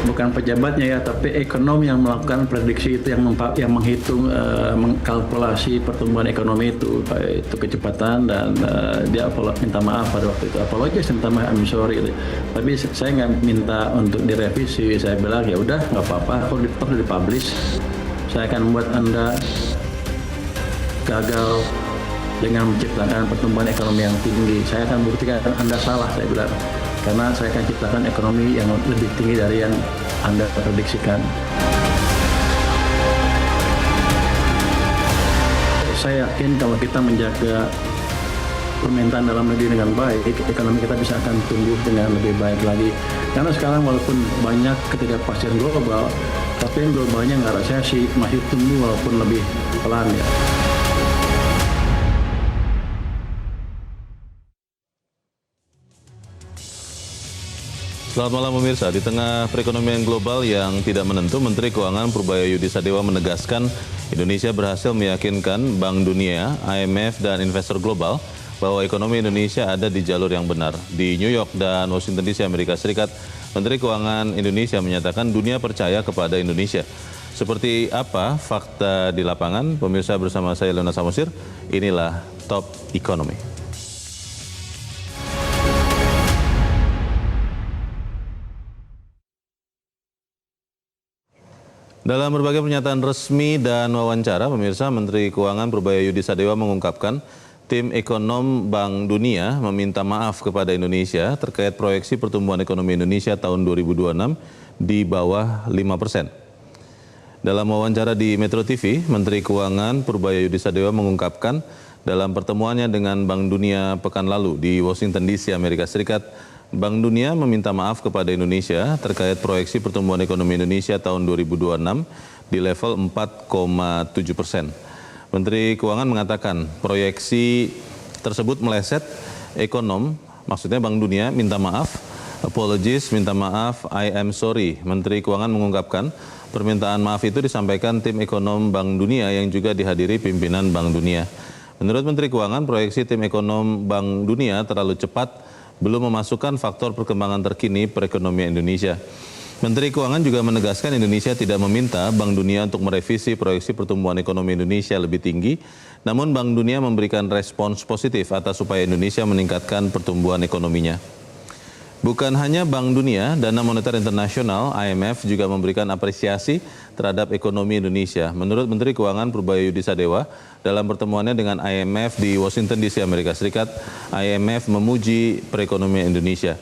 bukan pejabatnya ya, tapi ekonom yang melakukan prediksi itu, yang menghitung, mengkalkulasi pertumbuhan ekonomi itu, baik itu kecepatan, dan dia minta maaf pada waktu itu, apologies, minta maaf, I'm sorry gitu. Tapi saya nggak minta untuk direvisi, saya bilang ya udah nggak apa-apa, kalau dipublish, saya akan membuat Anda gagal dengan menciptakan pertumbuhan ekonomi yang tinggi. Saya akan buktikan Anda salah, saya bilang. Karena saya akan ciptakan ekonomi yang lebih tinggi dari yang Anda prediksikan. Saya yakin kalau kita menjaga permintaan dalam negeri dengan baik, ekonomi kita bisa akan tumbuh dengan lebih baik lagi. Karena sekarang walaupun banyak ketidakpastian global, tapi yang globalnya nggak resesi, masih tumbuh walaupun lebih pelan ya. Selamat malam pemirsa. Di tengah perekonomian global yang tidak menentu, Menteri Keuangan Purbaya Yudi Sadewa menegaskan Indonesia berhasil meyakinkan Bank Dunia, IMF, dan investor global bahwa ekonomi Indonesia ada di jalur yang benar. Di New York dan Washington DC, Amerika Serikat, Menteri Keuangan Indonesia menyatakan dunia percaya kepada Indonesia. Seperti apa fakta di lapangan? Pemirsa, bersama saya Leona Samosir, inilah Top Economy. Dalam berbagai pernyataan resmi dan wawancara, pemirsa, Menteri Keuangan Purbaya Yudi Sadewa mengungkapkan tim ekonom Bank Dunia meminta maaf kepada Indonesia terkait proyeksi pertumbuhan ekonomi Indonesia tahun 2026 di bawah 5%. Dalam wawancara di Metro TV, Menteri Keuangan Purbaya Yudi Sadewa mengungkapkan dalam pertemuannya dengan Bank Dunia pekan lalu di Washington DC, Amerika Serikat, Bank Dunia meminta maaf kepada Indonesia terkait proyeksi pertumbuhan ekonomi Indonesia tahun 2026 di level 4,7%. Menteri Keuangan mengatakan proyeksi tersebut meleset. Ekonom, maksudnya Bank Dunia, minta maaf, apologies, minta maaf, I am sorry. Menteri Keuangan mengungkapkan permintaan maaf itu disampaikan tim ekonom Bank Dunia yang juga dihadiri pimpinan Bank Dunia. Menurut Menteri Keuangan, proyeksi tim ekonom Bank Dunia terlalu cepat, belum memasukkan faktor perkembangan terkini perekonomian Indonesia. Menteri Keuangan juga menegaskan Indonesia tidak meminta Bank Dunia untuk merevisi proyeksi pertumbuhan ekonomi Indonesia lebih tinggi, namun Bank Dunia memberikan respons positif atas upaya Indonesia meningkatkan pertumbuhan ekonominya. Bukan hanya Bank Dunia, Dana Moneter Internasional (IMF) juga memberikan apresiasi terhadap ekonomi Indonesia. Menurut Menteri Keuangan Purbaya Yudi Sadewa, dalam pertemuannya dengan IMF di Washington DC, Amerika Serikat, IMF memuji perekonomian Indonesia.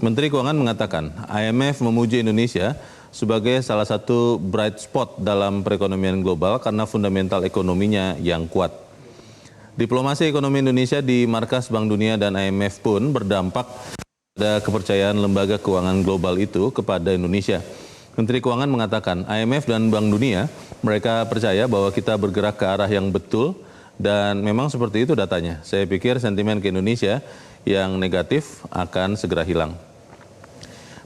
Menteri Keuangan mengatakan IMF memuji Indonesia sebagai salah satu bright spot dalam perekonomian global karena fundamental ekonominya yang kuat. Diplomasi ekonomi Indonesia di markas Bank Dunia dan IMF pun berdampak pada kepercayaan lembaga keuangan global itu kepada Indonesia. Menteri Keuangan mengatakan IMF dan Bank Dunia, mereka percaya bahwa kita bergerak ke arah yang betul dan memang seperti itu datanya. Saya pikir sentimen ke Indonesia yang negatif akan segera hilang.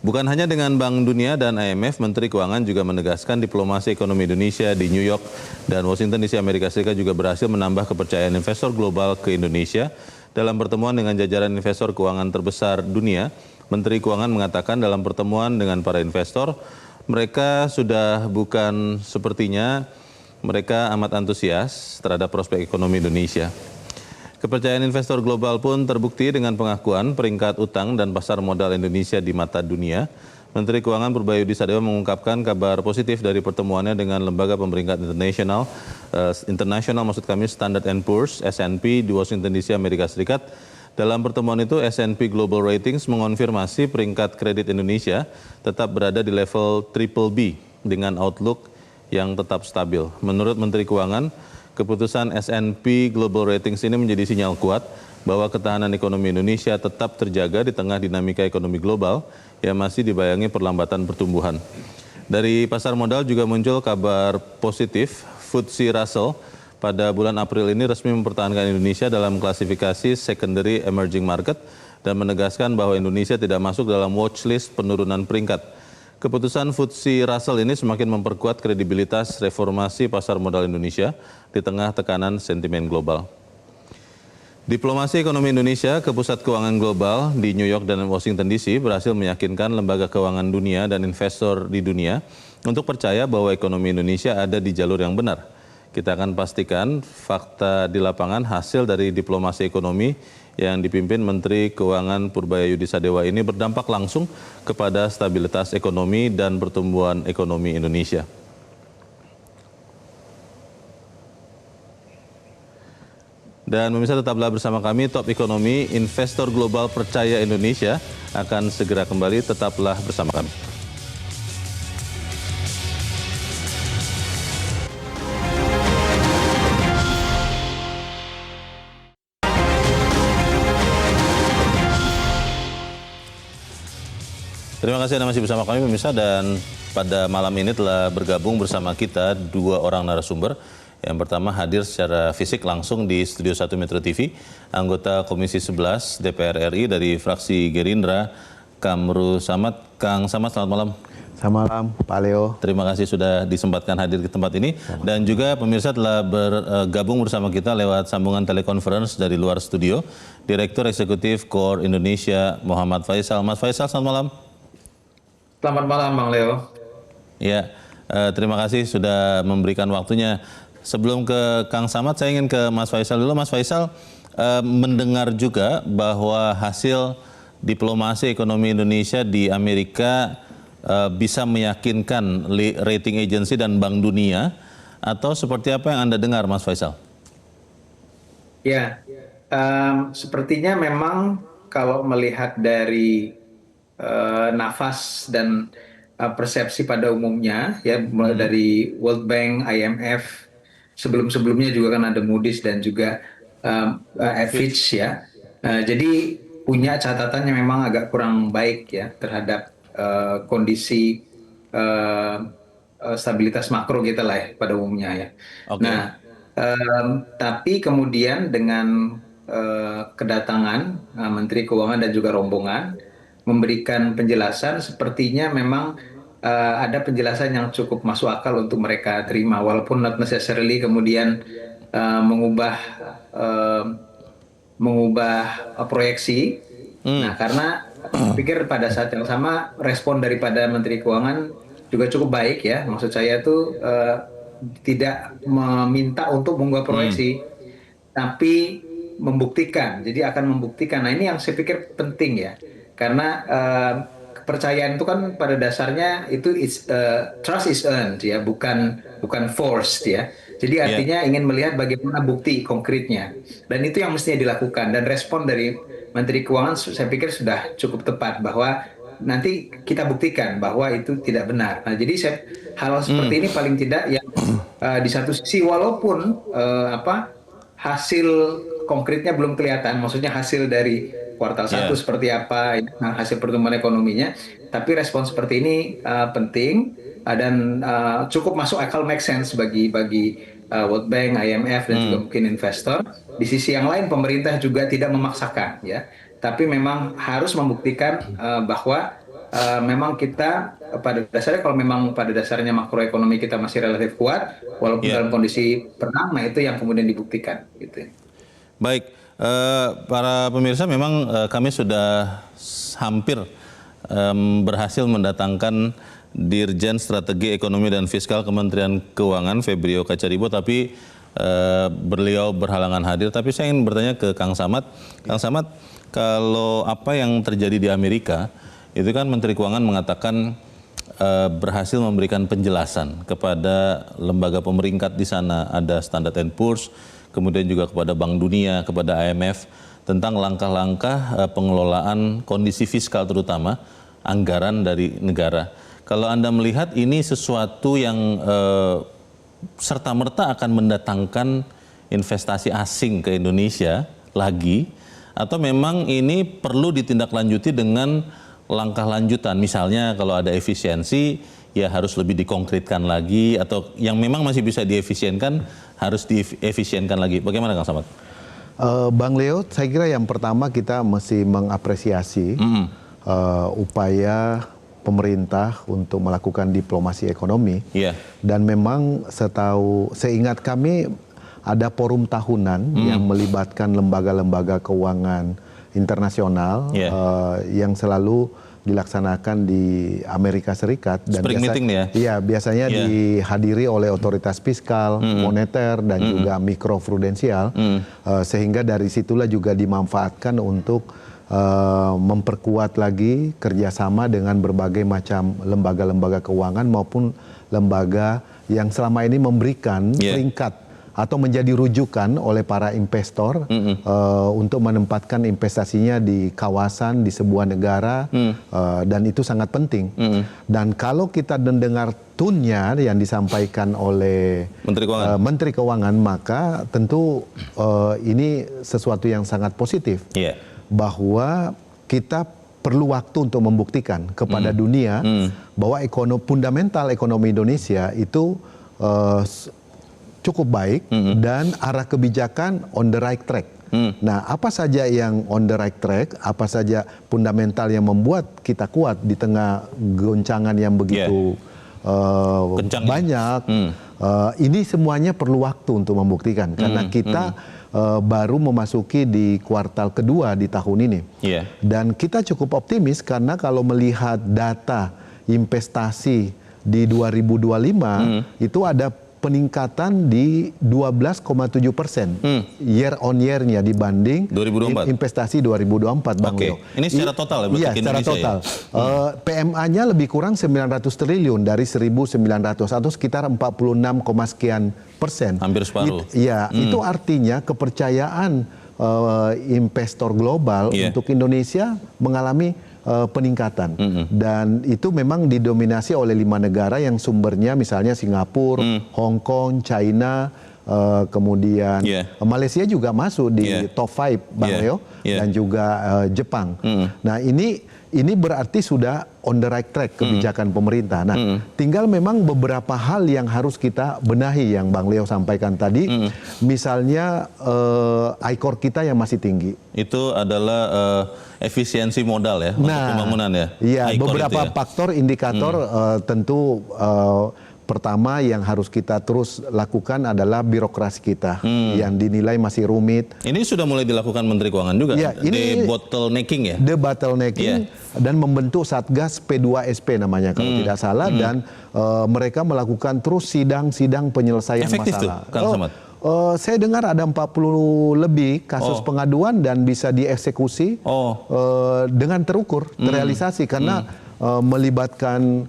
Bukan hanya dengan Bank Dunia dan IMF, Menteri Keuangan juga menegaskan diplomasi ekonomi Indonesia di New York dan Washington DC, Amerika Serikat juga berhasil menambah kepercayaan investor global ke Indonesia. Dalam pertemuan dengan jajaran investor keuangan terbesar dunia, Menteri Keuangan mengatakan dalam pertemuan dengan para investor, mereka sudah bukan sepertinya mereka amat antusias terhadap prospek ekonomi Indonesia. Kepercayaan investor global pun terbukti dengan pengakuan peringkat utang dan pasar modal Indonesia di mata dunia. Menteri Keuangan Purbaya Yudi Sadewa mengungkapkan kabar positif dari pertemuannya dengan lembaga pemeringkat internasional maksud kami Standard & Poor's (S&P) di Washington DC, Amerika Serikat. Dalam pertemuan itu, S&P Global Ratings mengonfirmasi peringkat kredit Indonesia tetap berada di level BBB dengan outlook yang tetap stabil. Menurut Menteri Keuangan, keputusan S&P Global Ratings ini menjadi sinyal kuat bahwa ketahanan ekonomi Indonesia tetap terjaga di tengah dinamika ekonomi global yang masih dibayangi perlambatan pertumbuhan. Dari pasar modal juga muncul kabar positif. FTSE Russell pada bulan April ini resmi mempertahankan Indonesia dalam klasifikasi Secondary Emerging Market dan menegaskan bahwa Indonesia tidak masuk dalam watchlist penurunan peringkat. Keputusan FTSE Russell ini semakin memperkuat kredibilitas reformasi pasar modal Indonesia di tengah tekanan sentimen global. Diplomasi ekonomi Indonesia ke pusat keuangan global di New York dan Washington DC berhasil meyakinkan lembaga keuangan dunia dan investor di dunia untuk percaya bahwa ekonomi Indonesia ada di jalur yang benar. Kita akan pastikan fakta di lapangan hasil dari diplomasi ekonomi yang dipimpin Menteri Keuangan Purbaya Yudi Sadewa ini berdampak langsung kepada stabilitas ekonomi dan pertumbuhan ekonomi Indonesia. Dan pemirsa, tetaplah bersama kami, Top Ekonomi, investor global percaya Indonesia akan segera kembali, tetaplah bersama kami. Terima kasih Anda masih bersama kami pemirsa, dan pada malam ini telah bergabung bersama kita dua orang narasumber. Yang pertama hadir secara fisik langsung di Studio 1 Metro TV, anggota Komisi 11 DPR RI dari fraksi Gerindra, Kamru Samad. Kang Samad, selamat malam. Selamat malam, Pak Leo. Terima kasih sudah disempatkan hadir di tempat ini. Dan juga pemirsa telah bergabung bersama kita lewat sambungan telekonferensi dari luar studio, Direktur Eksekutif Core Indonesia, Muhammad Faisal. Mas Faisal, selamat malam. Selamat malam, Bang Leo. Ya, terima kasih sudah memberikan waktunya. Sebelum ke Kang Samad, saya ingin ke Mas Faisal dulu. Mas Faisal, mendengar juga bahwa hasil diplomasi ekonomi Indonesia di Amerika bisa meyakinkan rating agency dan Bank Dunia, atau seperti apa yang Anda dengar, Mas Faisal? Ya, sepertinya memang kalau melihat dari nafas dan persepsi pada umumnya, ya mulai dari World Bank, IMF, sebelum-sebelumnya juga kan ada Moody's dan juga Fitch ya. Jadi punya catatannya memang agak kurang baik ya terhadap kondisi stabilitas makro kita lah ya pada umumnya ya. Okay. Nah, tapi kemudian dengan kedatangan Menteri Keuangan dan juga rombongan memberikan penjelasan, sepertinya memang ada penjelasan yang cukup masuk akal untuk mereka terima, walaupun not necessarily kemudian mengubah proyeksi. Nah, karena pikir pada saat yang sama respon daripada Menteri Keuangan juga cukup baik ya. Maksud saya itu tidak meminta untuk mengubah proyeksi, tapi membuktikan. Jadi akan membuktikan. Nah, ini yang saya pikir penting ya, karena kepercayaan itu kan pada dasarnya itu trust is earned ya, bukan forced ya. Jadi artinya ingin melihat bagaimana bukti konkretnya, dan itu yang mestinya dilakukan. Dan respon dari Menteri Keuangan saya pikir sudah cukup tepat, bahwa nanti kita buktikan bahwa itu tidak benar. Nah, jadi hal seperti ini paling tidak yang di satu sisi walaupun hasil konkretnya belum kelihatan, maksudnya hasil dari kuartal 1 seperti apa, hasil pertumbuhan ekonominya, tapi respon seperti ini penting dan cukup masuk akal, make sense bagi World Bank, IMF dan juga mungkin investor. Di sisi yang lain pemerintah juga tidak memaksakan ya, tapi memang harus membuktikan bahwa memang kita pada dasarnya, kalau memang pada dasarnya makroekonomi kita masih relatif kuat walaupun dalam kondisi perang, nah itu yang kemudian dibuktikan gitu. Baik. Para pemirsa, memang kami sudah hampir berhasil mendatangkan Dirjen Strategi Ekonomi dan Fiskal Kementerian Keuangan, Febrio Kacaribo, tapi beliau berhalangan hadir. Tapi saya ingin bertanya ke Kang Samad. Kang Samad, kalau apa yang terjadi di Amerika, itu kan Menteri Keuangan mengatakan berhasil memberikan penjelasan kepada lembaga pemeringkat di sana, ada Standard & Poor's, kemudian juga kepada Bank Dunia, kepada IMF, tentang langkah-langkah pengelolaan kondisi fiskal, terutama anggaran dari negara. Kalau Anda melihat ini sesuatu yang serta-merta akan mendatangkan investasi asing ke Indonesia lagi, atau memang ini perlu ditindaklanjuti dengan langkah lanjutan, misalnya kalau ada efisiensi, ya harus lebih dikonkretkan lagi, atau yang memang masih bisa diefisienkan harus diefisienkan lagi. Bagaimana Kang Samad? Bang Leo, saya kira yang pertama kita mesti mengapresiasi upaya pemerintah untuk melakukan diplomasi ekonomi. Dan memang seingat kami ada forum tahunan yang melibatkan lembaga-lembaga keuangan internasional yang selalu dilaksanakan di Amerika Serikat dan Spring meeting nih ya? Iya, biasanya dihadiri oleh otoritas fiskal, moneter dan juga mikroprudensial, sehingga dari situlah juga dimanfaatkan untuk memperkuat lagi kerjasama dengan berbagai macam lembaga-lembaga keuangan maupun lembaga yang selama ini memberikan peringkat atau menjadi rujukan oleh para investor untuk menempatkan investasinya di kawasan, di sebuah negara, dan itu sangat penting. Dan kalau kita mendengar tone-nya yang disampaikan oleh Menteri Keuangan, maka tentu ini sesuatu yang sangat positif, bahwa kita perlu waktu untuk membuktikan kepada dunia bahwa fundamental ekonomi Indonesia itu cukup baik dan arah kebijakan on the right track. Nah, apa saja yang on the right track, apa saja fundamental yang membuat kita kuat di tengah goncangan yang begitu banyak, ini semuanya perlu waktu untuk membuktikan karena kita baru memasuki di kuartal kedua di tahun ini. Dan kita cukup optimis karena kalau melihat data investasi di 2025 itu ada peningkatan di 12,7% year on year-nya dibanding 2024. Investasi 2024, Bang Leo. Ini secara total ya? Iya, secara total. PMA-nya lebih kurang 900 triliun dari 1.900 atau sekitar 46, sekian persen. Hampir separuh. Itu artinya kepercayaan investor global untuk Indonesia mengalami peningkatan. Dan itu memang didominasi oleh 5 negara yang sumbernya misalnya Singapura, Hong Kong, China, kemudian Malaysia juga masuk di top 5, Bang Leo, dan juga Jepang. Nah, ini berarti sudah on the right track kebijakan pemerintah. Nah, tinggal memang beberapa hal yang harus kita benahi yang Bang Leo sampaikan tadi. Misalnya ICOR kita yang masih tinggi. Itu adalah efisiensi modal ya untuk pembangunan ya? Iya, beberapa faktor indikator tentu pertama yang harus kita terus lakukan adalah birokrasi kita yang dinilai masih rumit. Ini sudah mulai dilakukan Menteri Keuangan juga, ini bottlenecking ya? The bottlenecking dan membentuk Satgas P2SP namanya kalau tidak salah dan mereka melakukan terus sidang-sidang penyelesaian masalah. Tuh, Kang Samad? Saya dengar ada 40 lebih kasus pengaduan dan bisa dieksekusi dengan terukur, terrealisasi karena melibatkan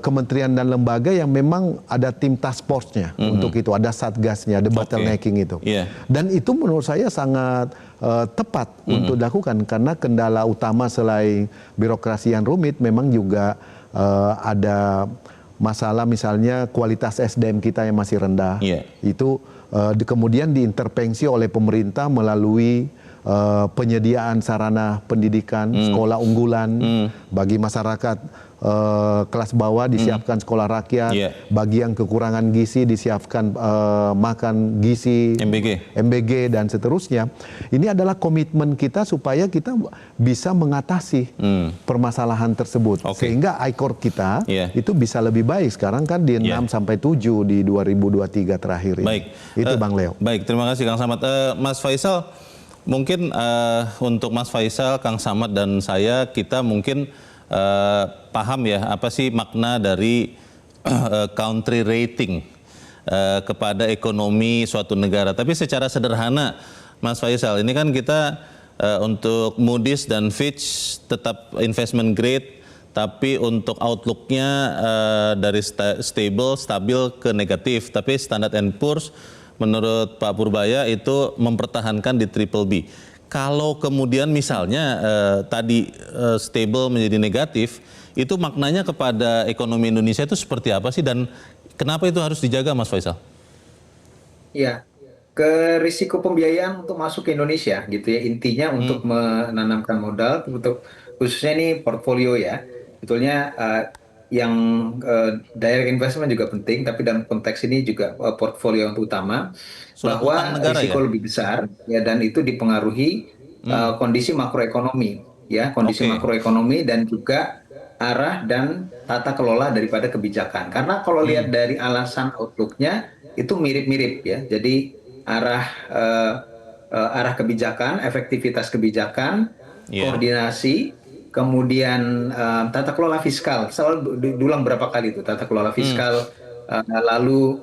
kementerian dan lembaga yang memang ada tim task force-nya untuk itu, ada satgasnya, the bottlenecking itu. Dan itu menurut saya sangat tepat untuk dilakukan karena kendala utama selain birokrasi yang rumit memang juga ada masalah misalnya kualitas SDM kita yang masih rendah. Itu kemudian diintervensi oleh pemerintah melalui penyediaan sarana pendidikan, sekolah unggulan bagi masyarakat kelas bawah disiapkan sekolah rakyat, bagi yang kekurangan gizi disiapkan makan gizi, MBG dan seterusnya. Ini adalah komitmen kita supaya kita bisa mengatasi permasalahan tersebut sehingga ICOR kita itu bisa lebih baik. Sekarang kan di 6 sampai 7 di 2023 terakhir ini. Itu Bang Leo. Baik, terima kasih Kang Samad. Mas Faisal, mungkin untuk Mas Faisal, Kang Samad dan saya, kita mungkin paham ya apa sih makna dari country rating kepada ekonomi suatu negara. Tapi secara sederhana, Mas Faisal, ini kan kita untuk Moody's dan Fitch tetap investment grade, tapi untuk outlook-nya dari stabil ke negatif. Tapi Standard & Poor's menurut Pak Purbaya itu mempertahankan di triple B. Kalau kemudian misalnya tadi stable menjadi negatif, itu maknanya kepada ekonomi Indonesia itu seperti apa sih dan kenapa itu harus dijaga, Mas Faisal? Ya, ke risiko pembiayaan untuk masuk ke Indonesia gitu ya, intinya untuk menanamkan modal untuk khususnya ini portfolio ya. Sebetulnya yang direct investment juga penting, tapi dalam konteks ini juga portfolio yang utama bahwa risiko lebih besar ya, dan itu dipengaruhi kondisi makroekonomi ya, kondisi makroekonomi dan juga arah dan tata kelola daripada kebijakan. Karena kalau lihat dari alasan outlook-nya itu mirip-mirip ya. Jadi arah kebijakan, efektivitas kebijakan, koordinasi, kemudian tata kelola fiskal. Selalu diulang berapa kali itu tata kelola fiskal, lalu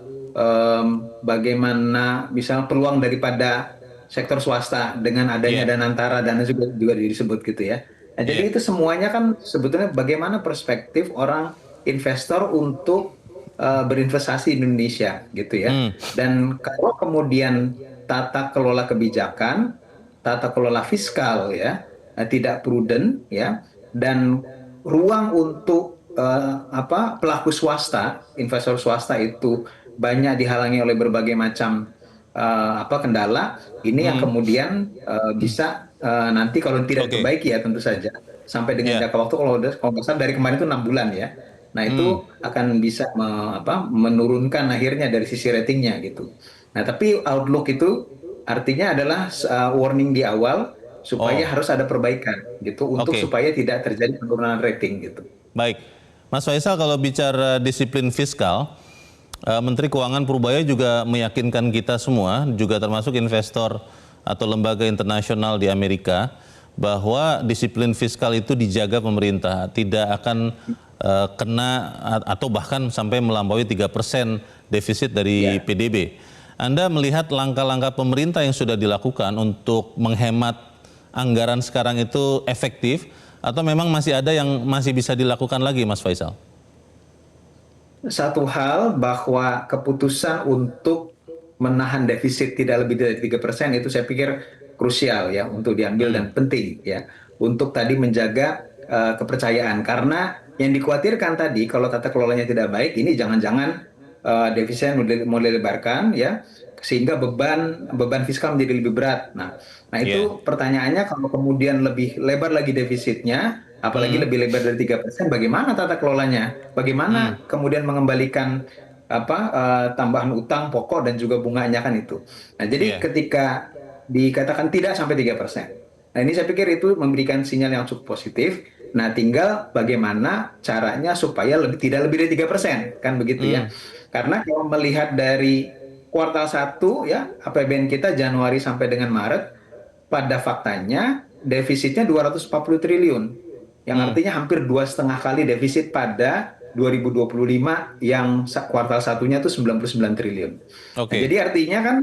bagaimana misalnya peluang daripada sektor swasta dengan adanya dana antara, dana juga disebut gitu ya. Nah, jadi itu semuanya kan sebetulnya bagaimana perspektif orang investor untuk berinvestasi di Indonesia gitu ya. Dan kalau kemudian tata kelola kebijakan, tata kelola fiskal ya tidak prudent ya, dan ruang untuk pelaku swasta, investor swasta itu banyak dihalangi oleh berbagai macam kendala, ini yang kemudian bisa nanti kalau tidak diperbaiki ya tentu saja sampai dengan jangka waktu kalau nggak salah dari kemarin itu 6 bulan ya. Nah itu akan bisa menurunkan akhirnya dari sisi ratingnya gitu. Nah tapi outlook itu artinya adalah warning di awal supaya harus ada perbaikan gitu untuk supaya tidak terjadi penurunan rating gitu. Baik, Mas Faisal, kalau bicara disiplin fiskal, Menteri Keuangan Purbaya juga meyakinkan kita semua, juga termasuk investor atau lembaga internasional di Amerika, bahwa disiplin fiskal itu dijaga pemerintah, tidak akan kena atau bahkan sampai melampaui 3% defisit dari PDB. Anda melihat langkah-langkah pemerintah yang sudah dilakukan untuk menghemat anggaran sekarang itu efektif, atau memang masih ada yang masih bisa dilakukan lagi, Mas Faisal? Satu hal bahwa keputusan untuk menahan defisit tidak lebih dari 3% itu saya pikir krusial ya untuk diambil dan penting ya untuk tadi menjaga kepercayaan, karena yang dikhawatirkan tadi kalau tata kelolanya tidak baik ini jangan-jangan defisit mau dilebarkan ya sehingga beban fiskal menjadi lebih berat. Nah itu pertanyaannya, kalau kemudian lebih lebar lagi defisitnya, apalagi lebih lebar dari 3%, bagaimana tata kelolanya? Bagaimana kemudian mengembalikan tambahan utang pokok dan juga bunganya kan itu. Nah, jadi ketika dikatakan tidak sampai 3%. Nah, ini saya pikir itu memberikan sinyal yang cukup positif. Nah, tinggal bagaimana caranya supaya tidak lebih dari 3%, kan begitu ya. Karena kalau melihat dari kuartal 1 ya, APBN kita Januari sampai dengan Maret, pada faktanya defisitnya 240 triliun. Yang artinya hampir 2,5 kali defisit pada 2025 yang kuartal satunya itu 99 triliun. Nah, jadi artinya kan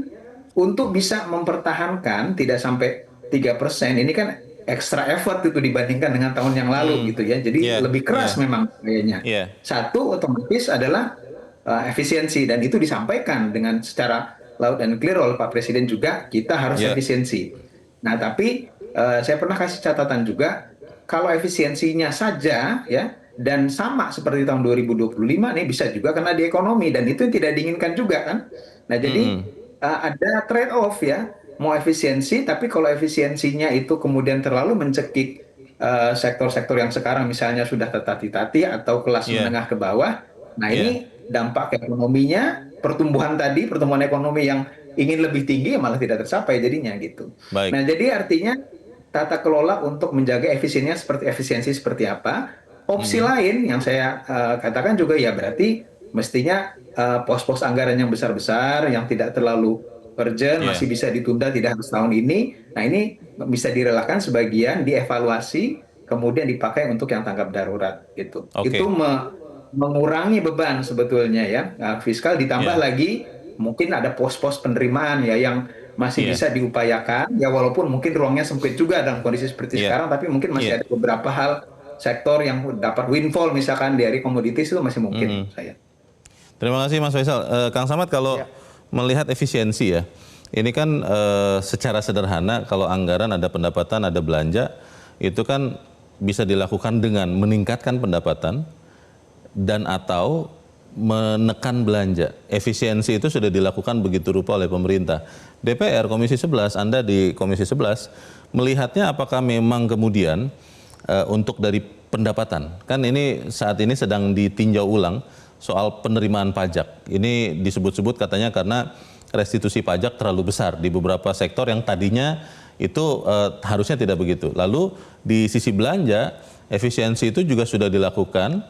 untuk bisa mempertahankan tidak sampai 3%, ini kan extra effort itu dibandingkan dengan tahun yang lalu gitu ya. Jadi lebih keras memang kayaknya. Satu otomatis adalah efisiensi, dan itu disampaikan dengan secara loud and clear oleh Pak Presiden juga, kita harus efisiensi. Nah, tapi saya pernah kasih catatan juga, kalau efisiensinya saja ya dan sama seperti tahun 2025 nih bisa juga kena di ekonomi, dan itu yang tidak diinginkan juga kan. Nah, jadi ada trade off ya, mau efisiensi tapi kalau efisiensinya itu kemudian terlalu mencekik sektor-sektor yang sekarang misalnya sudah tertati-tati atau kelas menengah ke bawah. Nah, ini dampak ekonominya, pertumbuhan ekonomi yang ingin lebih tinggi malah tidak tercapai jadinya gitu. Nah, jadi artinya tata kelola untuk menjaga efisiensi seperti apa. Opsi lain yang saya katakan juga ya berarti mestinya pos-pos anggaran yang besar-besar yang tidak terlalu urgent masih bisa ditunda, tidak harus tahun ini. Nah, ini bisa direlakan sebagian, dievaluasi, kemudian dipakai untuk yang tanggap darurat gitu. Itu mengurangi beban sebetulnya ya fiskal, ditambah lagi mungkin ada pos-pos penerimaan ya yang masih bisa diupayakan ya, walaupun mungkin ruangnya sempit juga dalam kondisi seperti sekarang, tapi mungkin masih ada beberapa hal sektor yang dapat windfall misalkan dari komoditis itu masih mungkin saya. Terima kasih Mas Faisal. Kang Samad, kalau melihat efisiensi ya, ini kan secara sederhana kalau anggaran ada pendapatan ada belanja, itu kan bisa dilakukan dengan meningkatkan pendapatan dan atau menekan belanja. Efisiensi itu sudah dilakukan begitu rupa oleh pemerintah. DPR Komisi 11, Anda di Komisi 11, melihatnya apakah memang kemudian untuk dari pendapatan, kan ini saat ini sedang ditinjau ulang soal penerimaan pajak. Ini disebut-sebut katanya karena restitusi pajak terlalu besar di beberapa sektor yang tadinya itu harusnya tidak begitu. Lalu di sisi belanja, efisiensi itu juga sudah dilakukan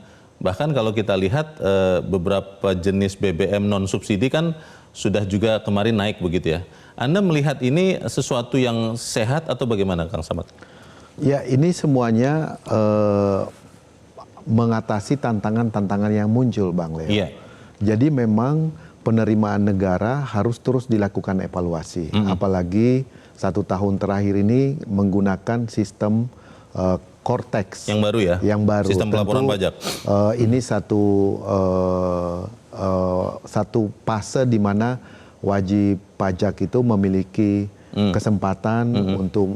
Bahkan kalau kita lihat beberapa jenis BBM non subsidi kan sudah juga kemarin naik begitu ya. Anda melihat ini sesuatu yang sehat atau bagaimana, Kang Samad? Ya, ini semuanya mengatasi tantangan-tantangan yang muncul, Bang Leo. Iya. Jadi memang penerimaan negara harus terus dilakukan evaluasi. Apalagi 1 tahun terakhir ini menggunakan sistem Cortex. Yang baru ya? Yang baru. Sistem pelaporan Tentu, pajak. ini satu fase di mana wajib pajak itu memiliki kesempatan untuk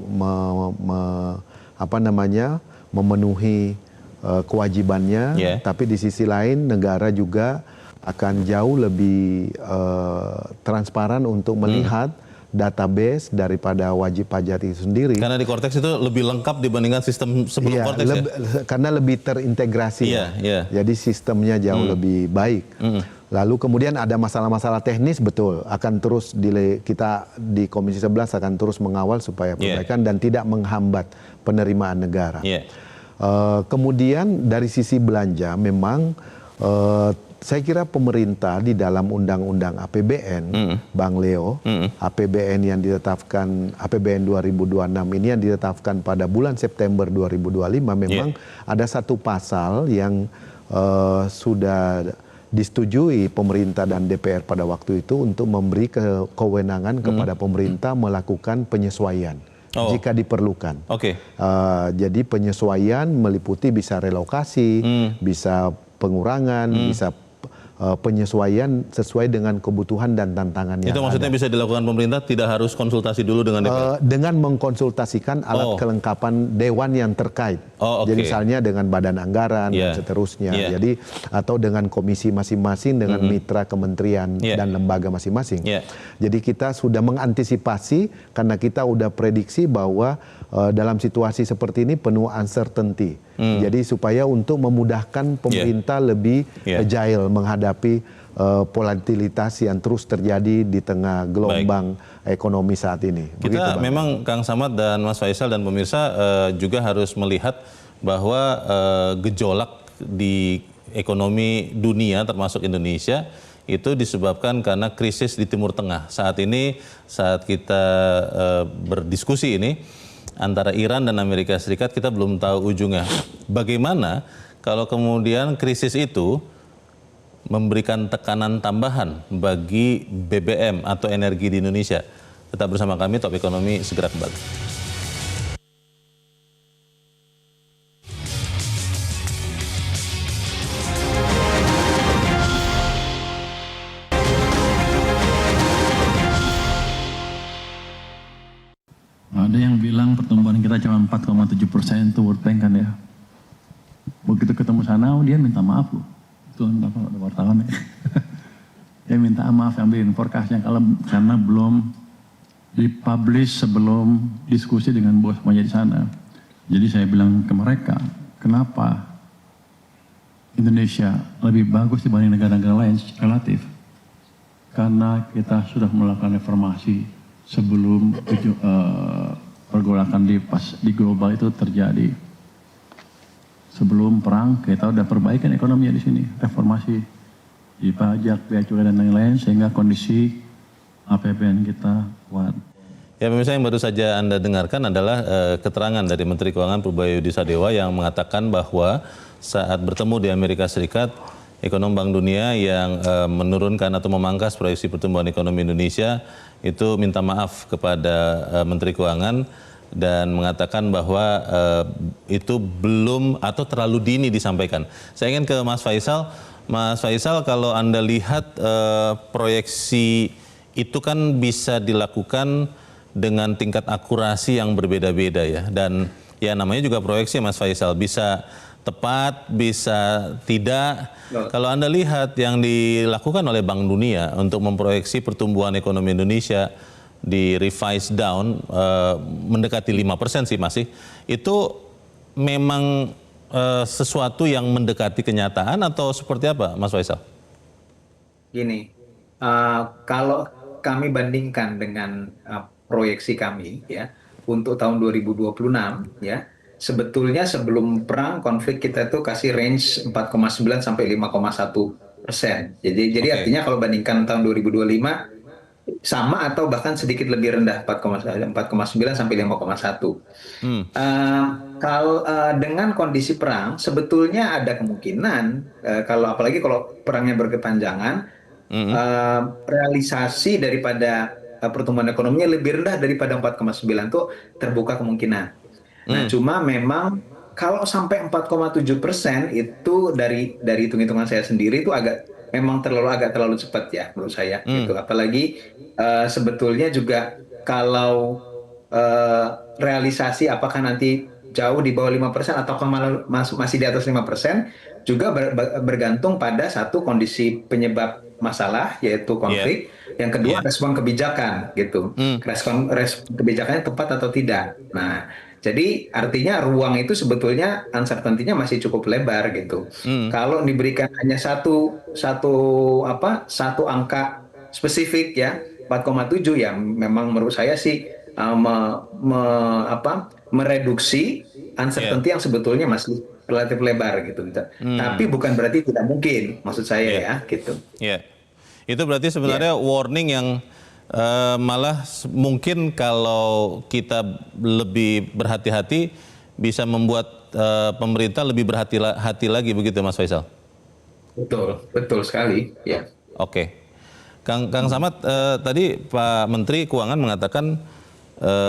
memenuhi kewajibannya, tapi di sisi lain negara juga akan jauh lebih transparan untuk melihat database daripada wajib pajak itu sendiri. Karena di Cortex itu lebih lengkap dibandingkan sistem sebelum Cortex ya? Karena lebih terintegrasi. Iya. Jadi sistemnya jauh lebih baik. Lalu kemudian ada masalah-masalah teknis, betul. Akan terus kita di Komisi 11 akan terus mengawal supaya perbaikan dan tidak menghambat penerimaan negara. Kemudian dari sisi belanja memang saya kira pemerintah di dalam Undang-Undang APBN, Bang Leo, APBN yang ditetapkan, APBN 2026 ini yang ditetapkan pada bulan September 2025, memang ada satu pasal yang sudah disetujui pemerintah dan DPR pada waktu itu untuk memberi kewenangan kepada pemerintah melakukan penyesuaian jika diperlukan. Jadi penyesuaian meliputi bisa relokasi, bisa pengurangan, bisa penyesuaian sesuai dengan kebutuhan dan tantangan yang Itu maksudnya ada. bisa dilakukan pemerintah, tidak harus konsultasi dulu dengan DPR? Dengan mengkonsultasikan alat kelengkapan dewan yang terkait. Jadi misalnya dengan badan anggaran dan seterusnya. Jadi atau dengan komisi masing-masing, dengan mitra kementerian dan lembaga masing-masing. Jadi kita sudah mengantisipasi karena kita udah prediksi bahwa dalam situasi seperti ini penuh uncertainty. Jadi supaya untuk memudahkan pemerintah lebih agile menghadapi volatilitas yang terus terjadi di tengah gelombang ekonomi saat ini. Kita memang Kang Samad dan Mas Faisal dan pemirsa juga harus melihat bahwa gejolak di ekonomi dunia termasuk Indonesia itu disebabkan karena krisis di Timur Tengah. Saat ini saat kita berdiskusi ini antara Iran dan Amerika Serikat, kita belum tahu ujungnya. Bagaimana kalau kemudian krisis itu memberikan tekanan tambahan bagi BBM atau energi di Indonesia? Tetap bersama kami, Top Ekonomi segera kembali. Ada yang bilang pertumbuhan kita cuma 4,7% itu World Bank kan ya. Begitu ketemu sana, dia minta maaf loh. Itu entah apa ada wartawan ya. Dia minta maaf ambilin forecastnya karena belum dipublish sebelum diskusi dengan bos semuanya di sana. Jadi saya bilang ke mereka, kenapa Indonesia lebih bagus dibanding negara-negara lain relatif? Karena kita sudah melakukan reformasi sebelum pergolakan di global itu terjadi. Sebelum perang kita udah perbaikan ekonominya di sini, reformasi di pajak, bea cukai dan lain-lain sehingga kondisi APBN kita kuat. Ya pemirsa, yang baru saja Anda dengarkan adalah keterangan dari Menteri Keuangan Purbaya Yudisadewa yang mengatakan bahwa saat bertemu di Amerika Serikat, ekonom Bank Dunia yang menurunkan atau memangkas proyeksi pertumbuhan ekonomi Indonesia itu minta maaf kepada Menteri Keuangan dan mengatakan bahwa itu belum atau terlalu dini disampaikan. Saya ingin ke Mas Faisal. Mas Faisal, kalau Anda lihat proyeksi itu kan bisa dilakukan dengan tingkat akurasi yang berbeda-beda ya. Dan ya namanya juga proyeksi Mas Faisal, bisa tepat, bisa tidak. Kalau Anda lihat yang dilakukan oleh Bank Dunia untuk memproyeksi pertumbuhan ekonomi Indonesia di revise down mendekati 5% sih masih, itu memang sesuatu yang mendekati kenyataan atau seperti apa Mas Faisal? Gini, kalau kami bandingkan dengan proyeksi kami ya untuk tahun 2026 ya, sebetulnya sebelum perang konflik kita tuh kasih range 4,9 sampai 5,1%. Jadi Oke. artinya kalau bandingkan tahun 2025 sama atau bahkan sedikit lebih rendah 4,9 sampai 5,1. Hmm. Kalau dengan kondisi perang sebetulnya ada kemungkinan kalau apalagi kalau perangnya berkepanjangan realisasi daripada pertumbuhan ekonominya lebih rendah daripada 4,9 tuh terbuka kemungkinan. Nah, cuma memang kalau sampai 4,7% itu dari hitung-hitungan saya sendiri itu memang agak terlalu cepat ya menurut saya gitu. Apalagi sebetulnya juga kalau realisasi apakah nanti jauh di bawah 5% atau malah masih di atas 5% juga bergantung pada satu kondisi penyebab masalah yaitu konflik, yang kedua respon kebijakan gitu. Respon kebijakannya tepat atau tidak. Nah, jadi artinya ruang itu sebetulnya uncertainty-nya masih cukup lebar gitu. Kalau diberikan hanya satu angka spesifik ya 4,7 ya memang menurut saya sih mereduksi uncertainty yang sebetulnya masih relatif lebar gitu. Tapi bukan berarti tidak mungkin maksud saya ya gitu. Ya. Itu berarti sebenarnya warning yang malah mungkin kalau kita lebih berhati-hati bisa membuat pemerintah lebih berhati-hati lagi begitu Mas Faisal? Betul sekali ya. Oke. Kang Samad, tadi Pak Menteri Keuangan mengatakan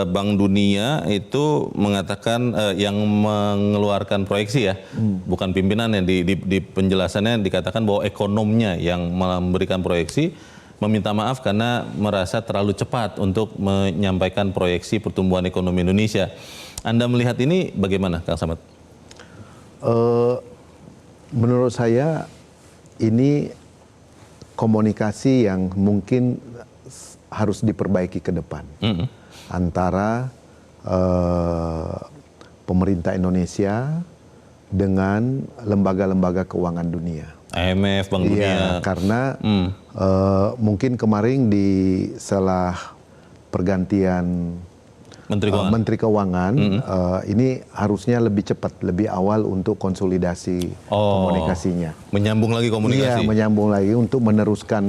Bank Dunia itu mengatakan yang mengeluarkan proyeksi ya, bukan pimpinannya, di penjelasannya dikatakan bahwa ekonomnya yang memberikan proyeksi meminta maaf karena merasa terlalu cepat untuk menyampaikan proyeksi pertumbuhan ekonomi Indonesia. Anda melihat ini bagaimana, Kang Samad? Menurut saya ini komunikasi yang mungkin harus diperbaiki ke depan antara pemerintah Indonesia dengan lembaga-lembaga keuangan dunia. IMF, Bank Dunia. Iya, karena mungkin kemarin setelah pergantian Menteri Keuangan ini harusnya lebih cepat, lebih awal untuk konsolidasi komunikasinya. Menyambung lagi komunikasi. Iya, menyambung lagi untuk meneruskan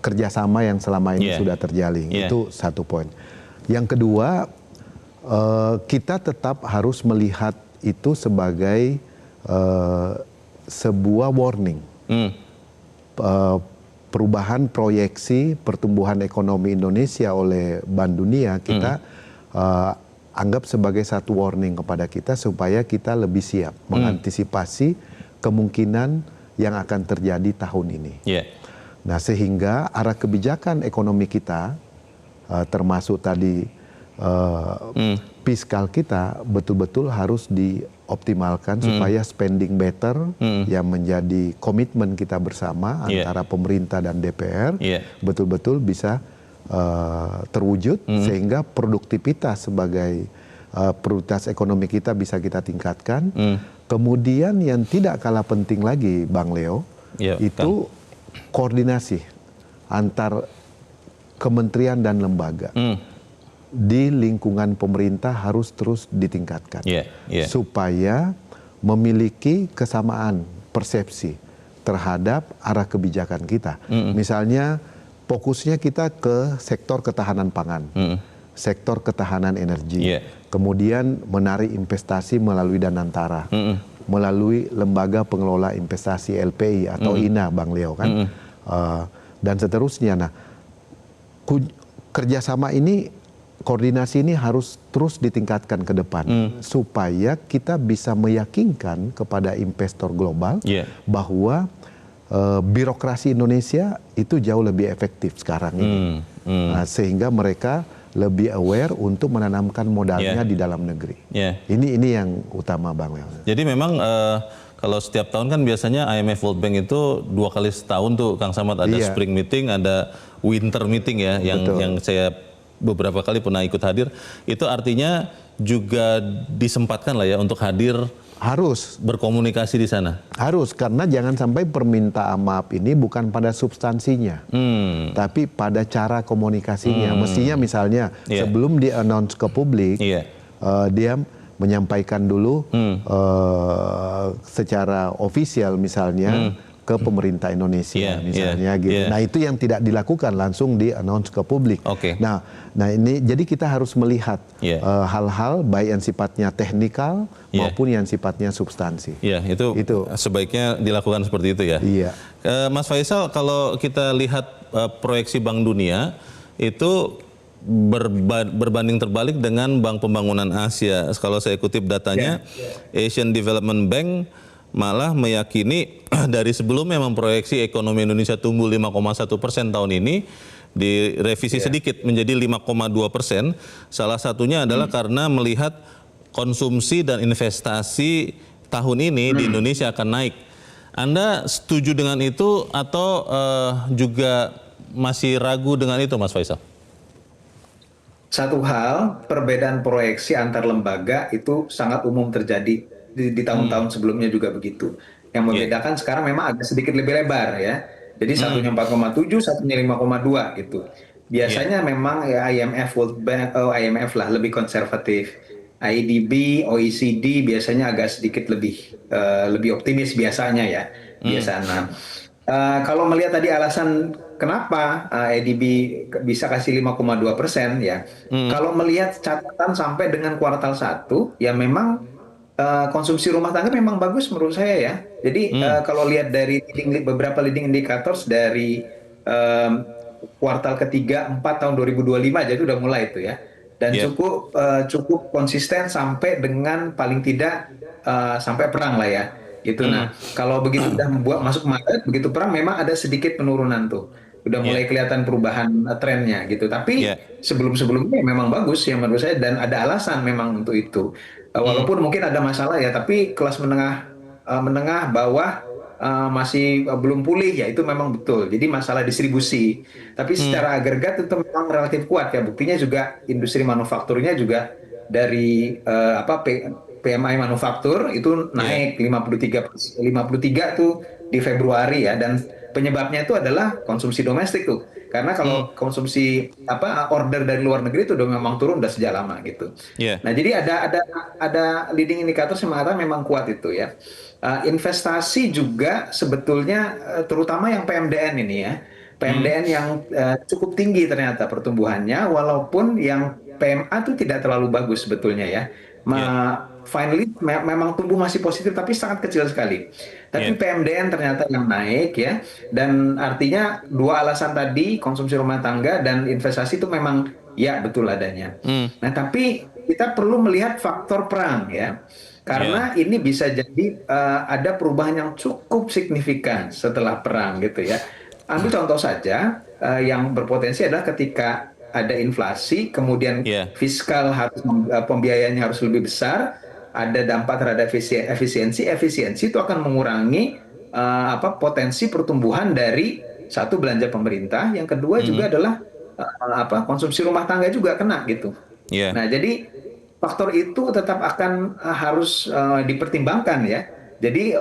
kerjasama yang selama ini sudah terjalin. Itu satu poin. Yang kedua, kita tetap harus melihat itu sebagai sebuah warning. Perubahan proyeksi pertumbuhan ekonomi Indonesia oleh Bank Dunia kita anggap sebagai satu warning kepada kita supaya kita lebih siap mengantisipasi kemungkinan yang akan terjadi tahun ini. Nah, sehingga arah kebijakan ekonomi kita termasuk tadi fiskal kita betul-betul harus dioptimalkan supaya spending better yang menjadi komitmen kita bersama antara pemerintah dan DPR betul-betul bisa terwujud sehingga produktivitas sebagai prioritas ekonomi kita bisa kita tingkatkan. Kemudian yang tidak kalah penting lagi Bang Leo itu koordinasi antar kementerian dan lembaga di lingkungan pemerintah harus terus ditingkatkan supaya memiliki kesamaan persepsi terhadap arah kebijakan kita. Misalnya fokusnya kita ke sektor ketahanan pangan, sektor ketahanan energi, kemudian menarik investasi melalui Danantara, melalui lembaga pengelola investasi LPI atau INA Bang Leo kan, dan seterusnya. Nah, kerjasama ini, koordinasi ini harus terus ditingkatkan ke depan supaya kita bisa meyakinkan kepada investor global bahwa birokrasi Indonesia itu jauh lebih efektif sekarang ini. Nah, sehingga mereka lebih aware untuk menanamkan modalnya di dalam negeri. Ini yang utama Bang Leo. Jadi memang kalau setiap tahun kan biasanya IMF World Bank itu 2 kali setahun tuh Kang Samad, ada spring meeting, ada winter meeting ya, yang saya beberapa kali pernah ikut hadir. Itu artinya juga disempatkan lah ya untuk hadir, harus berkomunikasi di sana. Harus, karena jangan sampai permintaan maaf ini bukan pada substansinya, tapi pada cara komunikasinya. Mestinya misalnya sebelum di-announce ke publik, dia menyampaikan dulu secara ofisial misalnya ke pemerintah Indonesia misalnya gitu. Nah itu yang tidak dilakukan, langsung di-announce ke publik. Nah ini jadi kita harus melihat hal-hal baik yang sifatnya teknikal maupun yang sifatnya substansi. Itu sebaiknya dilakukan seperti itu ya. Mas Faisal, kalau kita lihat proyeksi Bank Dunia itu berbanding terbalik dengan Bank Pembangunan Asia. Kalau saya kutip datanya, Asian Development Bank malah meyakini dari sebelumnya memproyeksi ekonomi Indonesia tumbuh 5,1% tahun ini, direvisi sedikit menjadi 5,2%. Salah satunya adalah karena melihat konsumsi dan investasi tahun ini di Indonesia akan naik. Anda setuju dengan itu atau juga masih ragu dengan itu, Mas Faisal? Satu hal, perbedaan proyeksi antar lembaga itu sangat umum terjadi di tahun-tahun sebelumnya juga begitu. Yang membedakan sekarang memang agak sedikit lebih lebar ya. Jadi satunya 4,7, satunya 5,2 gitu. Biasanya memang ya IMF, World Bank, IMF lah lebih konservatif. IDB, OECD biasanya agak sedikit lebih optimis biasanya ya. Biasanya. Kalau melihat tadi alasan kenapa IDB bisa kasih 5,2% ya. Kalau melihat catatan sampai dengan kuartal 1 ya memang konsumsi rumah tangga memang bagus menurut saya ya. Jadi kalau lihat dari beberapa leading indicators dari kuartal ketiga 4 tahun 2025 aja itu udah mulai itu ya. Dan cukup konsisten sampai dengan paling tidak sampai perang lah ya. Gitu. Nah, kalau begitu udah masuk Maret, begitu perang memang ada sedikit penurunan tuh. Udah mulai kelihatan perubahan trennya gitu. Tapi sebelum-sebelumnya memang bagus ya menurut saya dan ada alasan memang untuk itu. Walaupun mungkin ada masalah ya, tapi kelas menengah bawah masih belum pulih ya, itu memang betul. Jadi masalah distribusi. Tapi secara agregat itu memang relatif kuat ya. Buktinya juga industri manufakturnya juga dari PMI manufaktur itu naik 53 tuh di Februari ya, dan penyebabnya itu adalah konsumsi domestik tuh. Karena kalau konsumsi order dari luar negeri itu udah memang turun udah sejak lama gitu. Nah, jadi ada leading indicator yang mengatakan memang kuat itu ya. Investasi juga sebetulnya terutama yang PMDN ini ya. PMDN yang cukup tinggi ternyata pertumbuhannya, walaupun yang PMA itu tidak terlalu bagus sebetulnya ya. Finally memang tumbuh masih positif tapi sangat kecil sekali. Tapi PMDN ternyata yang naik ya, dan artinya dua alasan tadi, konsumsi rumah tangga dan investasi itu memang ya betul adanya. Nah, tapi kita perlu melihat faktor perang ya, karena ini bisa jadi ada perubahan yang cukup signifikan setelah perang gitu ya. Ambil contoh saja yang berpotensi adalah ketika ada inflasi, kemudian fiskal harus pembiayaannya harus lebih besar, ada dampak terhadap efisiensi itu akan mengurangi potensi pertumbuhan dari satu belanja pemerintah, yang kedua juga adalah konsumsi rumah tangga juga kena gitu. Nah, jadi faktor itu tetap akan harus dipertimbangkan ya. Jadi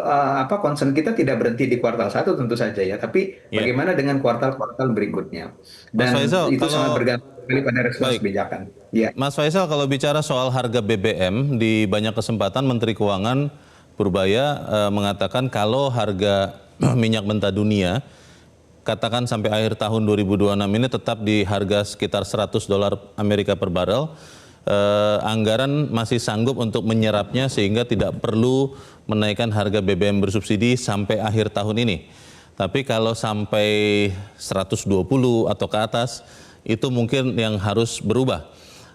concern kita tidak berhenti di kuartal 1 tentu saja ya, tapi bagaimana dengan kuartal-kuartal berikutnya. Dan Mas Faisal, itu sangat bergantung pada respons kebijakan. Mas Faisal, kalau bicara soal harga BBM, di banyak kesempatan Menteri Keuangan Purbaya mengatakan kalau harga minyak mentah dunia katakan sampai akhir tahun 2026 ini tetap di harga sekitar $100 Amerika per barel, anggaran masih sanggup untuk menyerapnya sehingga tidak perlu menaikkan harga BBM bersubsidi sampai akhir tahun ini. Tapi kalau sampai 120 atau ke atas, itu mungkin yang harus berubah.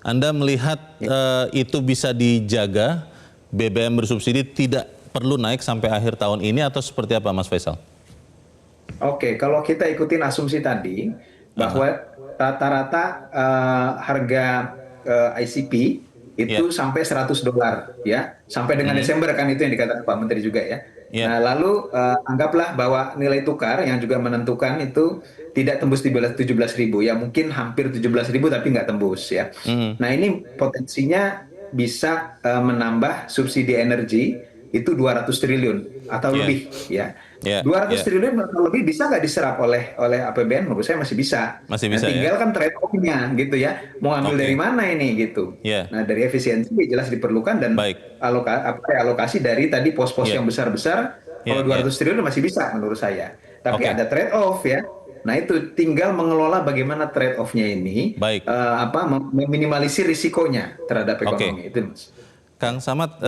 Anda melihat itu bisa dijaga, BBM bersubsidi tidak perlu naik sampai akhir tahun ini atau seperti apa, Mas Faisal? Oke, kalau kita ikutin asumsi tadi bahwa rata-rata harga ICP itu sampai $100 ya, sampai dengan Desember kan, itu yang dikatakan Pak Menteri juga ya. Nah, lalu anggaplah bahwa nilai tukar yang juga menentukan itu tidak tembus di 17.000 ya, mungkin hampir 17.000 tapi nggak tembus ya. Nah, ini potensinya bisa menambah subsidi energi itu 200 triliun atau lebih ya. 200 triliun lebih bisa nggak diserap oleh APBN? Menurut saya masih bisa. Masih bisa, tinggal kan trade off-nya gitu ya. Mau ambil dari mana ini gitu. Nah, dari efisiensi jelas diperlukan dan alokasi dari tadi pos-pos yang besar-besar. Kalau 200 triliun masih bisa menurut saya. Tapi ada trade off ya. Nah, itu tinggal mengelola bagaimana trade off-nya ini meminimalisir risikonya terhadap ekonomi itu, Mas. Kang Samad,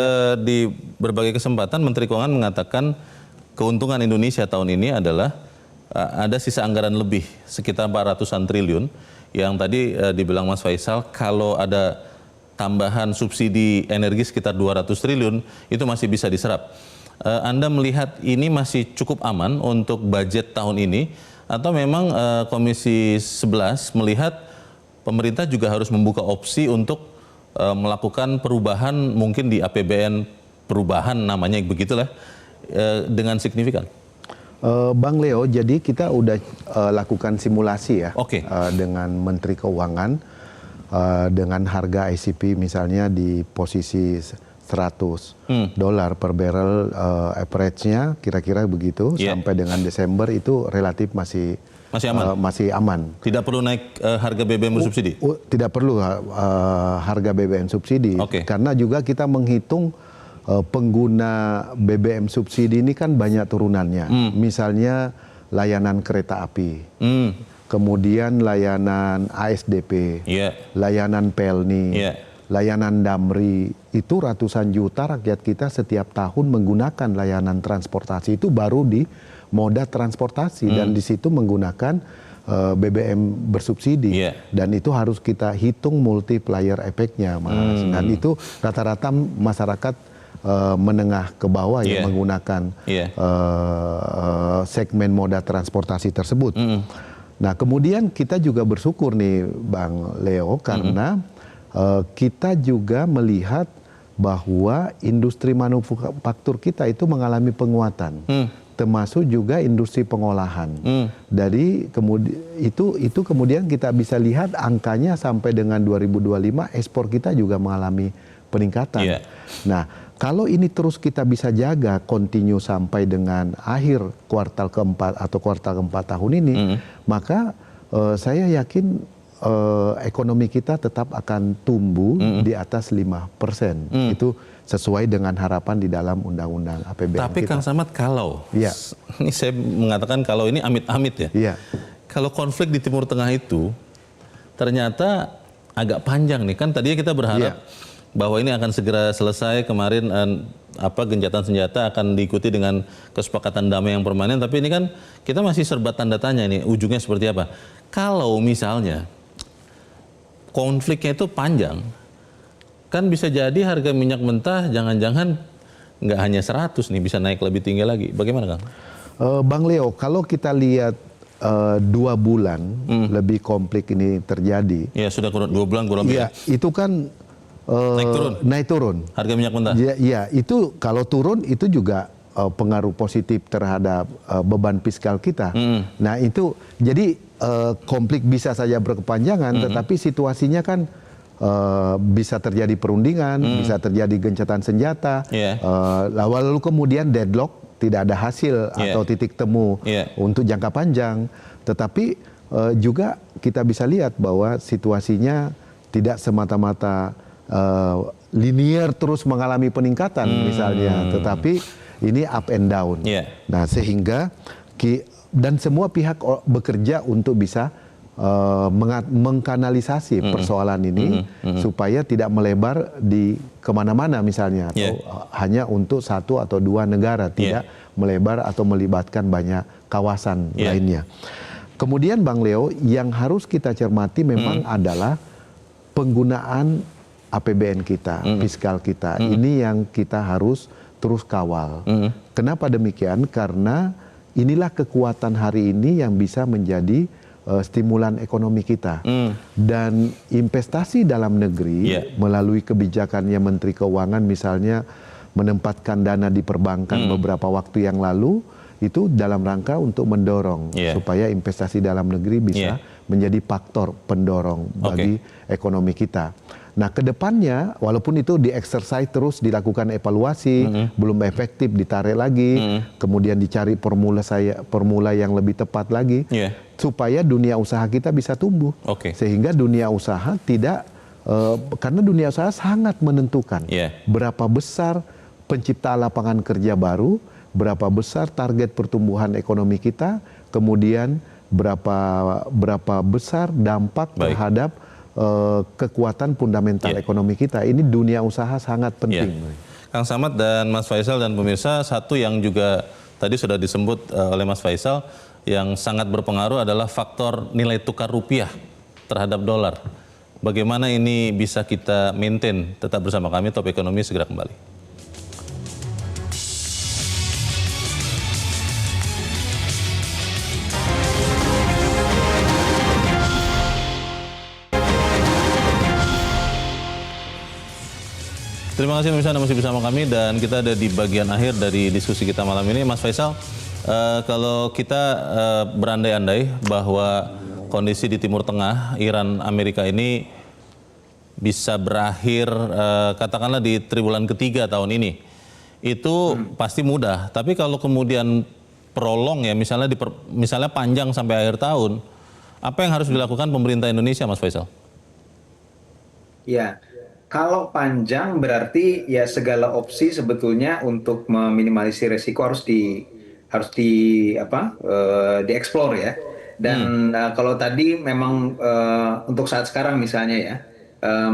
di berbagai kesempatan Menteri Keuangan mengatakan keuntungan Indonesia tahun ini adalah ada sisa anggaran lebih sekitar 400-an triliun yang tadi dibilang Mas Faisal kalau ada tambahan subsidi energi sekitar 200 triliun itu masih bisa diserap. Anda melihat ini masih cukup aman untuk budget tahun ini atau memang Komisi 11 melihat pemerintah juga harus membuka opsi untuk melakukan perubahan mungkin di APBN perubahan namanya begitulah dengan signifikan? Bang Leo, jadi kita udah lakukan simulasi ya dengan Menteri Keuangan dengan harga ICP misalnya di posisi $100 per barrel average-nya kira-kira begitu sampai dengan Desember itu relatif masih aman. Tidak perlu naik harga BBM bersubsidi? Tidak perlu harga BBM subsidi karena juga kita menghitung pengguna BBM subsidi ini kan banyak turunannya. Misalnya layanan kereta api, kemudian layanan ASDP, layanan Pelni, layanan Damri. Itu ratusan juta rakyat kita setiap tahun menggunakan layanan transportasi itu baru di moda transportasi dan di situ menggunakan BBM bersubsidi dan itu harus kita hitung multiplier efeknya, Mas. Dan itu rata-rata masyarakat menengah ke bawah yang menggunakan segmen moda transportasi tersebut. Nah, kemudian kita juga bersyukur nih Bang Leo karena kita juga melihat bahwa industri manufaktur kita itu mengalami penguatan, termasuk juga industri pengolahan. Dari itu kemudian kita bisa lihat angkanya sampai dengan 2025 ekspor kita juga mengalami peningkatan. Nah, kalau ini terus kita bisa jaga kontinu sampai dengan akhir kuartal keempat atau kuartal keempat tahun ini, maka saya yakin ekonomi kita tetap akan tumbuh di atas 5%. Itu sesuai dengan harapan di dalam undang-undang APBN. Tapi kita. Kang Samad, kalau ini saya mengatakan kalau ini amit-amit ya. Kalau konflik di Timur Tengah itu ternyata agak panjang nih, kan tadinya kita berharap bahwa ini akan segera selesai. Kemarin gencatan senjata akan diikuti dengan kesepakatan damai yang permanen, tapi ini kan kita masih serba tanda tanya ini ujungnya seperti apa. Kalau misalnya konfliknya itu panjang, kan bisa jadi harga minyak mentah jangan-jangan nggak hanya 100 nih, bisa naik lebih tinggi lagi. Bagaimana Kang? Bang Leo, kalau kita lihat 2 bulan lebih konflik ini terjadi. Ya sudah 2 bulan kurang lebih. Iya, itu kan naik turun. Harga minyak mentah. Iya, itu kalau turun itu juga pengaruh positif terhadap beban fiskal kita. Nah itu jadi konflik bisa saja berkepanjangan, tetapi situasinya kan bisa terjadi perundingan, bisa terjadi gencatan senjata, lalu kemudian deadlock, tidak ada hasil atau titik temu untuk jangka panjang. Tetapi juga kita bisa lihat bahwa situasinya tidak semata-mata linear terus mengalami peningkatan misalnya, tetapi ini up and down. Nah sehingga dan semua pihak bekerja untuk bisa mengkanalisasi persoalan ini supaya tidak melebar di kemana-mana misalnya atau hanya untuk 1 atau 2 negara, tidak melebar atau melibatkan banyak kawasan lainnya. Kemudian Bang Leo, yang harus kita cermati memang adalah penggunaan APBN kita, fiskal kita. Ini yang kita harus terus kawal. Kenapa demikian? Karena inilah kekuatan hari ini yang bisa menjadi stimulan ekonomi kita. Dan investasi dalam negeri melalui kebijakannya Menteri Keuangan misalnya menempatkan dana di perbankan beberapa waktu yang lalu, itu dalam rangka untuk mendorong supaya investasi dalam negeri bisa menjadi faktor pendorong bagi ekonomi kita. Nah, kedepannya walaupun itu di-exercise terus, dilakukan evaluasi, belum efektif ditarik lagi, kemudian dicari formula yang lebih tepat lagi, supaya dunia usaha kita bisa tumbuh, sehingga dunia usaha tidak karena dunia usaha sangat menentukan berapa besar pencipta lapangan kerja baru, berapa besar target pertumbuhan ekonomi kita, kemudian berapa besar dampak terhadap kekuatan fundamental ekonomi kita. Ini dunia usaha sangat penting. Kang Samad dan Mas Faisal dan pemirsa, satu yang juga tadi sudah disebut oleh Mas Faisal yang sangat berpengaruh adalah faktor nilai tukar rupiah terhadap dolar. Bagaimana ini bisa kita maintain? Tetap bersama kami, Top Ekonomi segera kembali. Terima kasih pemirsa Anda masih bersama kami dan kita ada di bagian akhir dari diskusi kita malam ini. Mas Faisal, kalau kita berandai-andai bahwa kondisi di Timur Tengah, Iran, Amerika ini bisa berakhir katakanlah di triwulan ketiga tahun ini, itu pasti mudah. Tapi kalau kemudian prolong ya, misalnya panjang sampai akhir tahun, apa yang harus dilakukan pemerintah Indonesia, Mas Faisal? Ya. Kalau panjang berarti ya segala opsi sebetulnya untuk meminimalisir resiko harus dieksplor ya. Dan kalau tadi memang untuk saat sekarang misalnya ya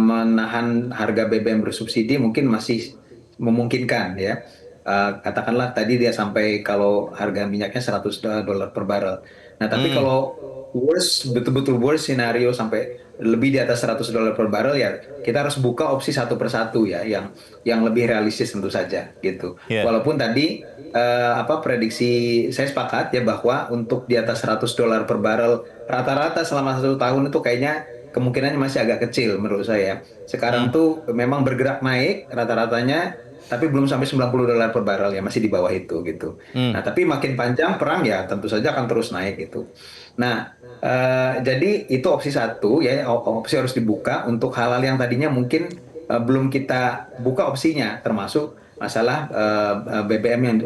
menahan harga BBM bersubsidi mungkin masih memungkinkan ya. Katakanlah tadi dia sampai kalau harga minyaknya $100 per barrel. Nah tapi kalau betul-betul worst scenario sampai lebih di atas $100 per barrel ya kita harus buka opsi satu persatu ya yang lebih realistis tentu saja gitu. Walaupun tadi prediksi saya sepakat ya bahwa untuk di atas $100 per barrel rata-rata selama 1 tahun itu kayaknya kemungkinannya masih agak kecil menurut saya. Sekarang tuh memang bergerak naik rata-ratanya tapi belum sampai $90 per barrel ya, masih di bawah itu gitu. Nah tapi makin panjang perang ya tentu saja akan terus naik gitu. Nah jadi itu opsi satu ya, opsi harus dibuka untuk hal-hal yang tadinya mungkin belum kita buka opsinya, termasuk masalah BBM yang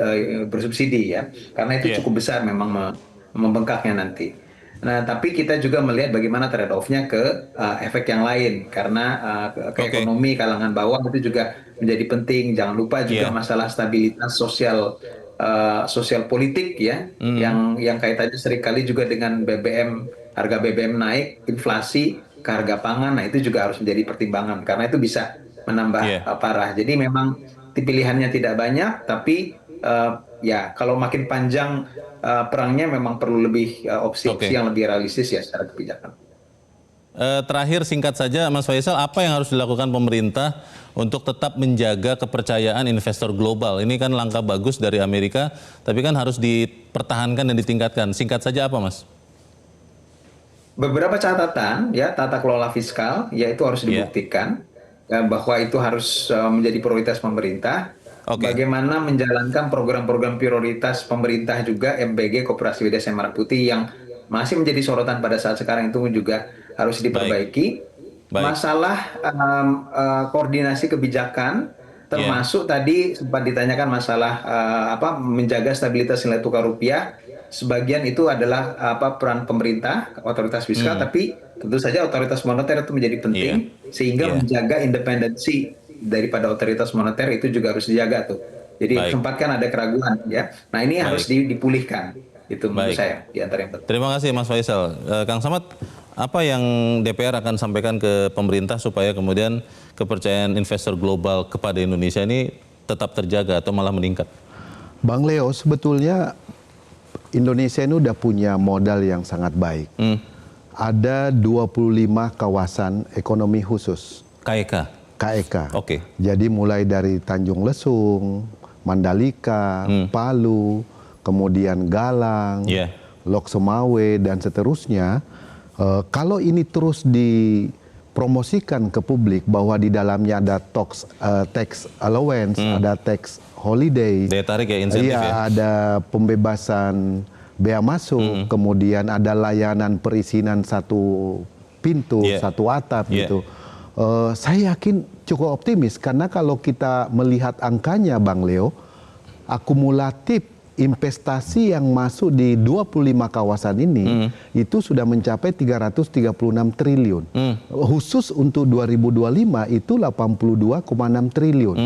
bersubsidi ya, karena itu cukup besar memang membengkaknya nanti. Nah tapi kita juga melihat bagaimana trade off-nya ke efek yang lain, karena ke ekonomi kalangan bawah itu juga menjadi penting. Jangan lupa juga masalah stabilitas sosial politik ya, yang kaitannya seringkali juga dengan BBM, harga BBM naik, inflasi ke harga pangan, nah itu juga harus menjadi pertimbangan karena itu bisa menambah parah. Jadi memang pilihannya tidak banyak, tapi ya kalau makin panjang perangnya memang perlu lebih opsi-opsi yang lebih realistis ya secara kebijakan. Terakhir singkat saja Mas Faisal, apa yang harus dilakukan pemerintah untuk tetap menjaga kepercayaan investor global? Ini kan langkah bagus dari Amerika, tapi kan harus dipertahankan dan ditingkatkan. Singkat saja apa Mas? Beberapa catatan ya, tata kelola fiskal ya itu harus dibuktikan bahwa itu harus menjadi prioritas pemerintah. Bagaimana menjalankan program-program prioritas pemerintah juga, MBG, Koperasi Desa Merah Putih yang masih menjadi sorotan pada saat sekarang itu juga harus diperbaiki. Masalah koordinasi kebijakan, termasuk tadi sempat ditanyakan masalah menjaga stabilitas nilai tukar rupiah. Sebagian itu adalah peran pemerintah, otoritas fiskal, tapi tentu saja otoritas moneter itu menjadi penting, sehingga menjaga independensi daripada otoritas moneter itu juga harus dijaga tuh. Jadi sempat kan ada keraguan ya. Nah ini harus dipulihkan. Itu menurut saya di antara yang penting. Terima kasih Mas Faisal. Kang Samad, apa yang DPR akan sampaikan ke pemerintah supaya kemudian kepercayaan investor global kepada Indonesia ini tetap terjaga atau malah meningkat? Bang Leo, sebetulnya Indonesia ini udah punya modal yang sangat baik. Ada 25 kawasan ekonomi khusus. KEK? KEK. Jadi mulai dari Tanjung Lesung, Mandalika, Palu, kemudian Galang, Lok Sumawe, dan seterusnya. Kalau ini terus dipromosikan ke publik bahwa di dalamnya ada tax allowance, ada tax holiday, daya tarik ya, insentif ya, ada pembebasan bea masuk, kemudian ada layanan perizinan satu pintu, satu atap gitu. Saya yakin cukup optimis karena kalau kita melihat angkanya Bang Leo, akumulatif investasi yang masuk di 25 kawasan ini itu sudah mencapai 336 triliun. Khusus untuk 2025 itu 82,6 triliun.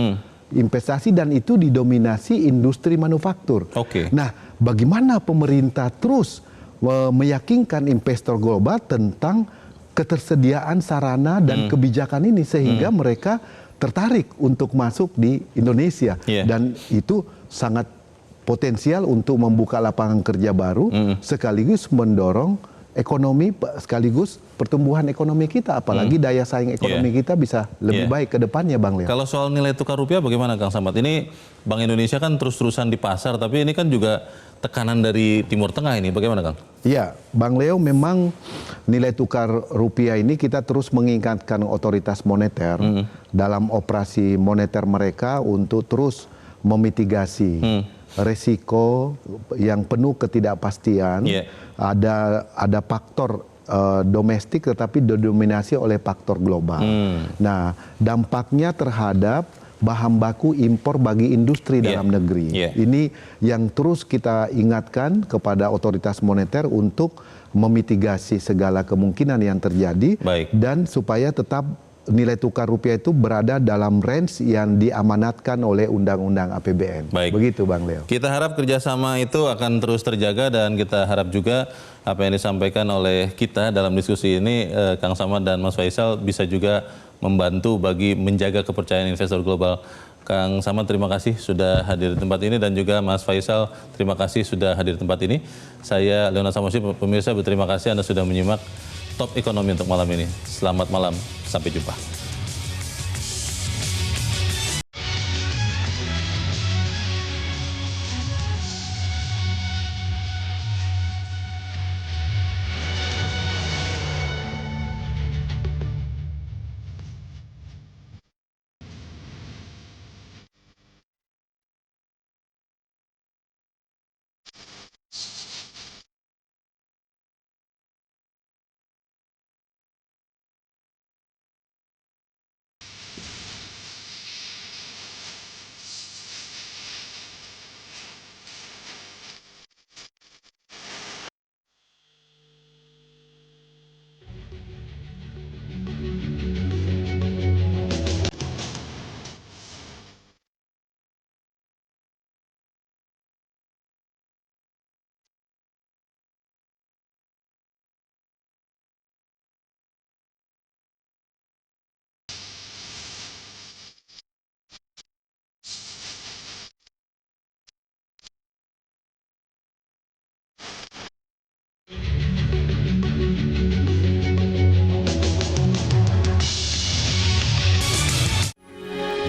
Investasi dan itu didominasi industri manufaktur. Nah, bagaimana pemerintah terus meyakinkan investor global tentang ketersediaan sarana dan kebijakan ini sehingga mereka tertarik untuk masuk di Indonesia dan itu sangat potensial untuk membuka lapangan kerja baru sekaligus mendorong ekonomi sekaligus pertumbuhan ekonomi kita, apalagi daya saing ekonomi kita bisa lebih baik ke depannya Bang Leo. Kalau soal nilai tukar rupiah bagaimana Kang Samad? Ini Bank Indonesia kan terus-terusan di pasar, tapi ini kan juga tekanan dari Timur Tengah ini, bagaimana Kang? Iya, Bang Leo, memang nilai tukar rupiah ini kita terus mengingatkan otoritas moneter dalam operasi moneter mereka untuk terus memitigasi resiko yang penuh ketidakpastian. Ada faktor domestik tetapi didominasi oleh faktor global. Nah, dampaknya terhadap bahan baku impor bagi industri dalam negeri. Ini yang terus kita ingatkan kepada otoritas moneter untuk memitigasi segala kemungkinan yang terjadi dan supaya tetap nilai tukar rupiah itu berada dalam range yang diamanatkan oleh Undang-Undang APBN. Begitu Bang Leo. Kita harap kerjasama itu akan terus terjaga dan kita harap juga apa yang disampaikan oleh kita dalam diskusi ini, Kang Samad dan Mas Faisal bisa juga membantu bagi menjaga kepercayaan investor global. Kang Samad terima kasih sudah hadir di tempat ini dan juga Mas Faisal terima kasih sudah hadir di tempat ini. Saya Leonard Samosi, pemirsa berterima kasih Anda sudah menyimak Top Ekonomi untuk malam ini. Selamat malam, sampai jumpa.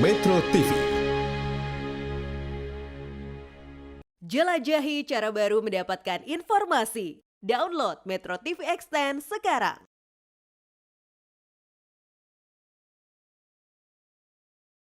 Metro TV. Jelajahi cara baru mendapatkan informasi. Download Metro TV Extend sekarang.